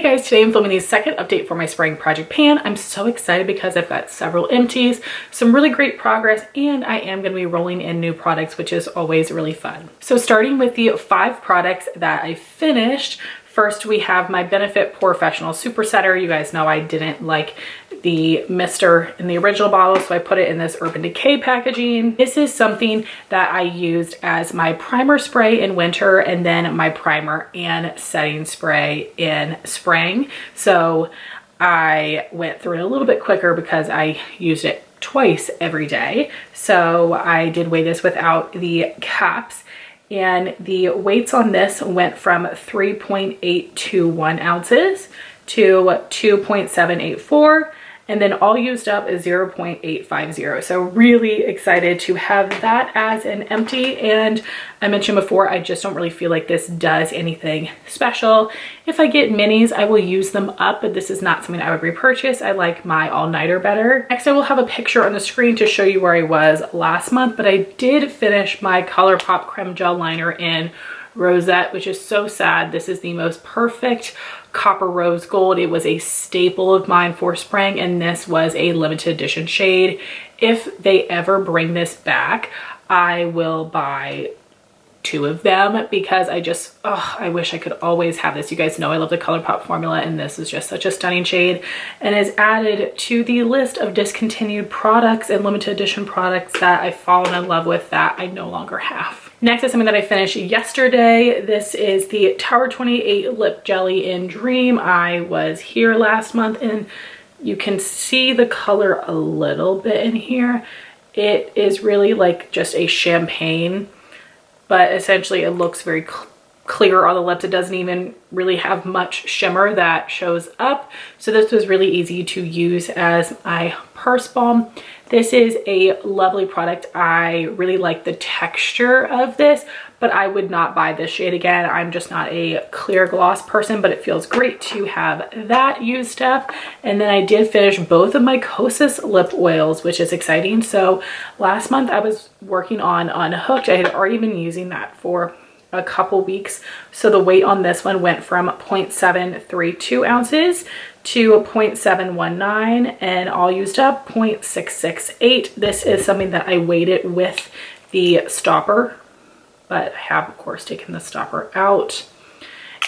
guys, today I'm filming the second update for my spraying project pan. I'm so excited because I've got several empties, some really great progress, and I am going to be rolling in new products, which is always really fun. So starting with the 5 products that I finished, first we have my Benefit POREfessional Super Setter. You guys know I didn't like the mister in the original bottle, so I put it in this Urban Decay packaging. This is something that I used as my primer spray in winter and then my primer and setting spray in spring. So I went through it a little bit quicker because I used it twice every day. So I did weigh this without the caps. And the weights on this went from 3.821 ounces to 2.784, and then all used up is 0.850. So really excited to have that as an empty. And I mentioned before, I just don't really feel like this does anything special. If I get minis, I will use them up, but this is not something I would repurchase. I like my all-nighter better. Next, I will have a picture on the screen to show you where I was last month, but I did finish my ColourPop Creme Gel Liner in Rosette, which is so sad. This is the most perfect copper rose gold. It was a staple of mine for spring, and this was a limited edition shade. If they ever bring this back, I will buy 2 of them because I wish I could always have this. You guys know I love the ColourPop formula, and this is just such a stunning shade and is added to the list of discontinued products and limited edition products that I've fallen in love with that I no longer have. Next is something that I finished yesterday. This is the Tower 28 Lip Jelly in Dream. I was here last month and you can see the color a little bit in here. It is really like just a champagne, but essentially it looks very clear on the lips. It doesn't even really have much shimmer that shows up. So this was really easy to use as my purse balm. This is a lovely product. I really like the texture of this, but I would not buy this shade again. I'm just not a clear gloss person, but it feels great to have that used up. And then I did finish both of my Kosas lip oils, which is exciting. So last month I was working on Unhooked. I had already been using that for a couple weeks. So the weight on this one went from 0.732 ounces to 0.719, and all used up 0.668. This is something that I weighed it with the stopper, but I have of course taken the stopper out.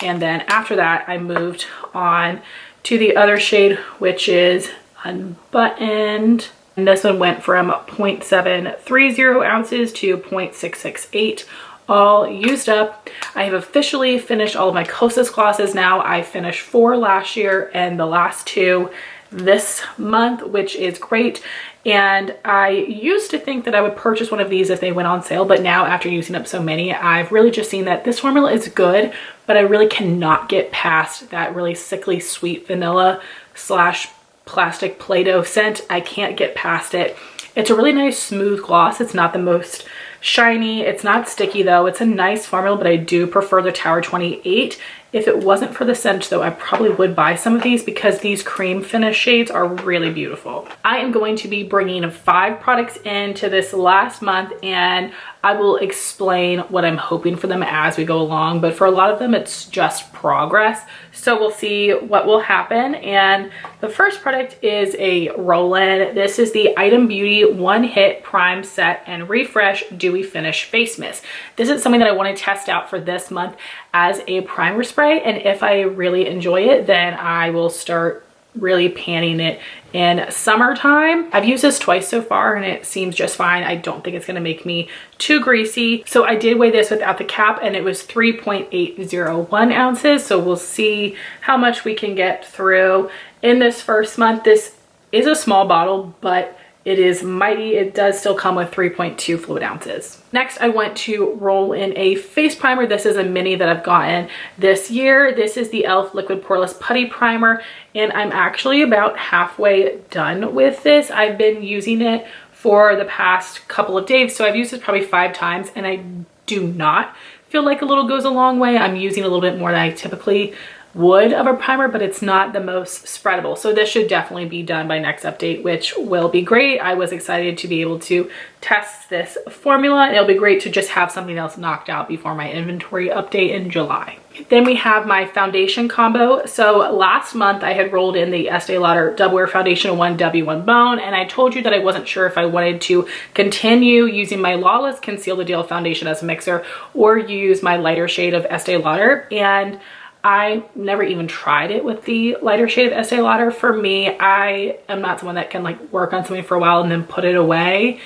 And then after that I moved on to the other shade, which is Unbuttoned. And this one went from 0.730 ounces to 0.668. all used up. I have officially finished all of my Kosas glosses now. I finished 4 last year and the last 2 this month, which is great. And I used to think that I would purchase one of these if they went on sale, but now after using up so many, I've really just seen that this formula is good, but I really cannot get past that really sickly sweet vanilla slash plastic Play-Doh scent. I can't get past it. It's a really nice smooth gloss. It's not the most shiny. It's not sticky though. It's a nice formula, but I do prefer the Tower 28. If it wasn't for the scent though, I probably would buy some of these because these cream finish shades are really beautiful. I am going to be bringing 5 products into this last month, and I will explain what I'm hoping for them as we go along, but for a lot of them it's just progress. So we'll see what will happen. And the first product is a roll-in. This is the Item Beauty One Hit Prime Set and Refresh Dewy Finish Face Mist. This is something that I want to test out for this month as a primer spray, and if I really enjoy it, then I will start really panning it in summertime. I've used this twice so far and it seems just fine. I don't think it's going to make me too greasy. So I did weigh this without the cap and it was 3.801 ounces. So we'll see how much we can get through in this first month. This is a small bottle, but it is mighty. It does still come with 3.2 fluid ounces. Next, I want to roll in a face primer. This is a mini that I've gotten this year. This is the e.l.f. Liquid Poreless Putty Primer, and I'm actually about halfway done with this. I've been using it for the past couple of days, so I've used it probably 5 times, and I do not feel like a little goes a long way. I'm using a little bit more than I typically would of a primer, but it's not the most spreadable. So this should definitely be done by next update, which will be great. I was excited to be able to test this formula, and it'll be great to just have something else knocked out before my inventory update in July. Then we have my foundation combo. So last month I had rolled in the Estee Lauder Double Wear Foundation in 1W 1 Bone, and I told you that I wasn't sure if I wanted to continue using my Lawless Conceal the Deal foundation as a mixer or use my lighter shade of Estee Lauder. And I never even tried it with the lighter shade of Estee Lauder. For me, I am not someone that can like work on something for a while and then put it away.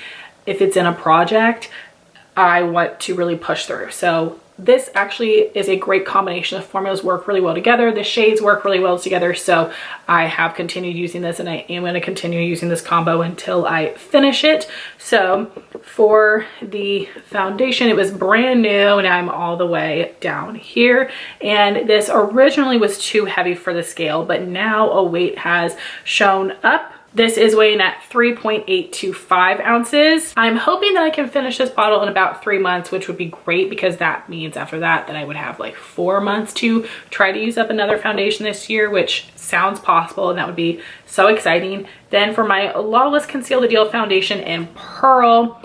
If it's in a project, I want to really push through. So this actually is a great combination. The formulas work really well together. The shades work really well together. So I have continued using this, and I am going to continue using this combo until I finish it. So for the foundation, it was brand new and I'm all the way down here. And this originally was too heavy for the scale, but now a weight has shown up. This is weighing at 3.825 ounces. I'm hoping that I can finish this bottle in about 3 months, which would be great because that means after that I would have like 4 months to try to use up another foundation this year, which sounds possible, and that would be so exciting. Then for my Lawless Conceal the Deal foundation in Pearl,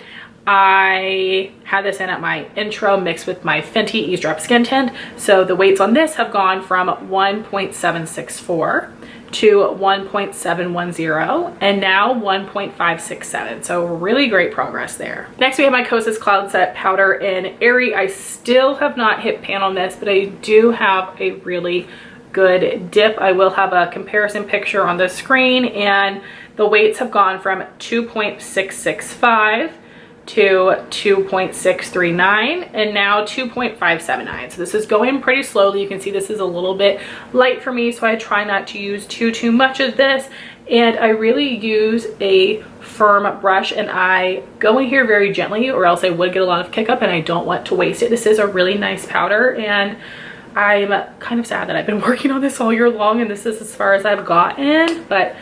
I had this in at my intro mixed with my Fenty Eavesdrop Skin Tint. So the weights on this have gone from 1.764 to 1.710 and now 1.567. So really great progress there. Next we have my Kosas Cloud Set Powder in Airy. I still have not hit pan on this, but I do have a really good dip. I will have a comparison picture on the screen, and the weights have gone from 2.665 to 2.639 and now 2.579. So this is going pretty slowly. You can see this is a little bit light for me, so I try not to use too much of this. And I really use a firm brush, and I go in here very gently or else I would get a lot of kick up, and I don't want to waste it. This is a really nice powder, and I'm kind of sad that I've been working on this all year long and this is as far as I've gotten, but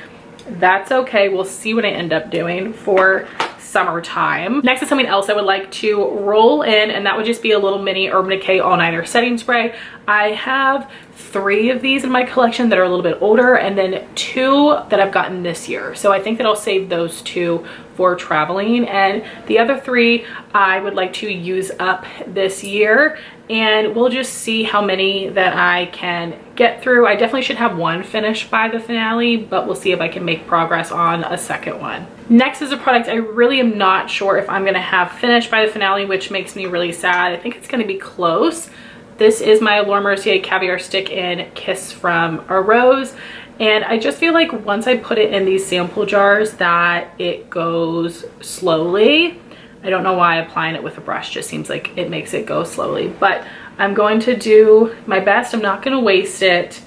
that's okay. We'll see what I end up doing for summertime. Next is something else I would like to roll in, and that would just be a little mini Urban Decay All Nighter setting spray. I have 3 of these in my collection that are a little bit older, and then 2 that I've gotten this year. So I think that I'll save those 2 for traveling, and the other 3 I would like to use up this year, and we'll just see how many that I can get through. I definitely should have 1 finished by the finale, but we'll see if I can make progress on a second one. Next is a product I really am not sure if I'm gonna have finished by the finale, which makes me really sad. I think it's gonna be close. This is my Mercier Caviar Stick in Kiss from a Rose. And I just feel like once I put it in these sample jars that it goes slowly. I don't know why applying it with a brush just seems like it makes it go slowly, but I'm going to do my best. I'm not going to waste it.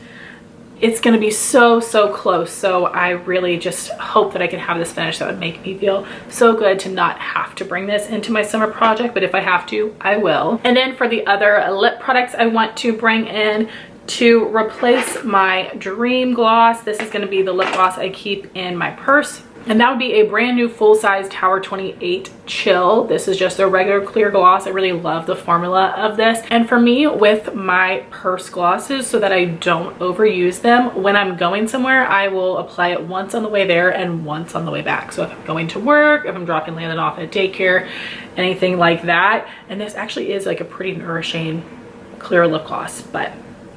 It's going to be so close. So I really just hope that I can have this finished. That would make me feel so good to not have to bring this into my summer project, but if I have to, I will. And then for the other lip products I want to bring in to replace my Dream Gloss, this is going to be the lip gloss I keep in my purse. And that would be a brand new full-size Tower 28 Chill. This is just a regular clear gloss. I really love the formula of this. And for me, with my purse glosses, so that I don't overuse them, when I'm going somewhere, I will apply it once on the way there and once on the way back. So if I'm going to work, if I'm dropping Landon off at daycare, anything like that. And this actually is like a pretty nourishing clear lip gloss, but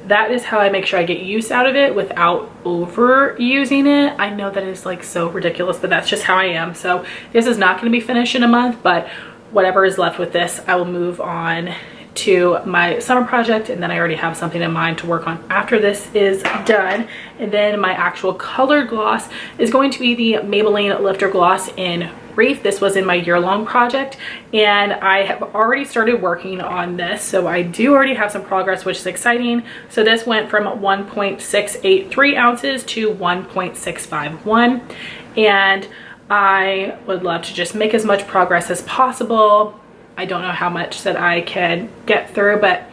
that is how I make sure I get use out of it without overusing it. I know that is like so ridiculous, but that's just how I am. So this is not going to be finished in a month, but whatever is left with this, I will move on to my summer project, and then I already have something in mind to work on after this is done. And then my actual colored gloss is going to be the Maybelline Lifter Gloss in Reef. This was in my year-long project, and I have already started working on this, so I do already have some progress, which is exciting. So this went from 1.683 ounces to 1.651, and I would love to just make as much progress as possible. I don't know how much that I can get through, but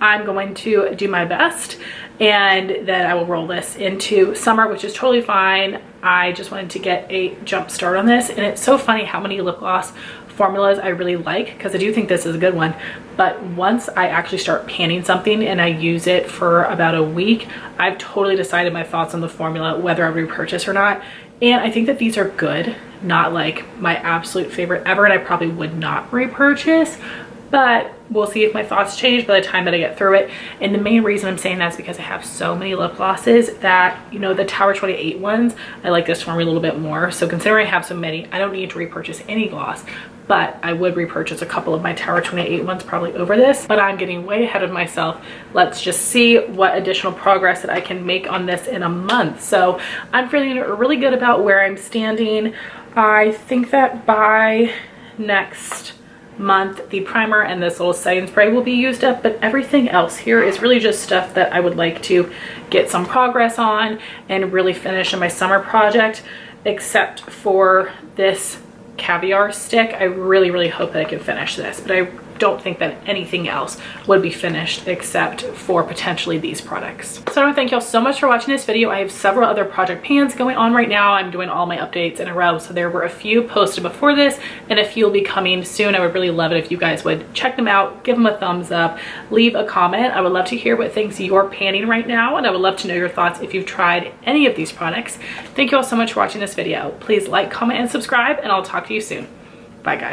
I'm going to do my best, and then I will roll this into summer, which is totally fine. I just wanted to get a jump start on this, and it's so funny how many lip gloss formulas I really like, because I do think this is a good one, but once I actually start panning something and I use it for about a week, I've totally decided my thoughts on the formula, whether I repurchase or not. And I think that these are good, not like my absolute favorite ever, and I probably would not repurchase, but we'll see if my thoughts change by the time that I get through it. And the main reason I'm saying that is because I have so many lip glosses that, you know, the Tower 28 ones, I like this formula a little bit more. So considering I have so many, I don't need to repurchase any gloss, but I would repurchase a couple of my Tower 28 ones probably over this, but I'm getting way ahead of myself. Let's just see what additional progress that I can make on this in a month. So I'm feeling really good about where I'm standing. I think that by next month the primer and this little setting spray will be used up, but everything else here is really just stuff that I would like to get some progress on and really finish in my summer project, except for this Caviar stick. I really hope that I can finish this, but I don't think that anything else would be finished except for potentially these products. So I want to thank y'all so much for watching this video. I have several other project pans going on right now. I'm doing all my updates in a row, so there were a few posted before this and a few will be coming soon. I would really love it if you guys would check them out, give them a thumbs up, leave a comment. I would love to hear what things you're panning right now, and I would love to know your thoughts if you've tried any of these products. Thank you all so much for watching this video. Please like, comment, and subscribe, and I'll talk to you soon. Bye guys.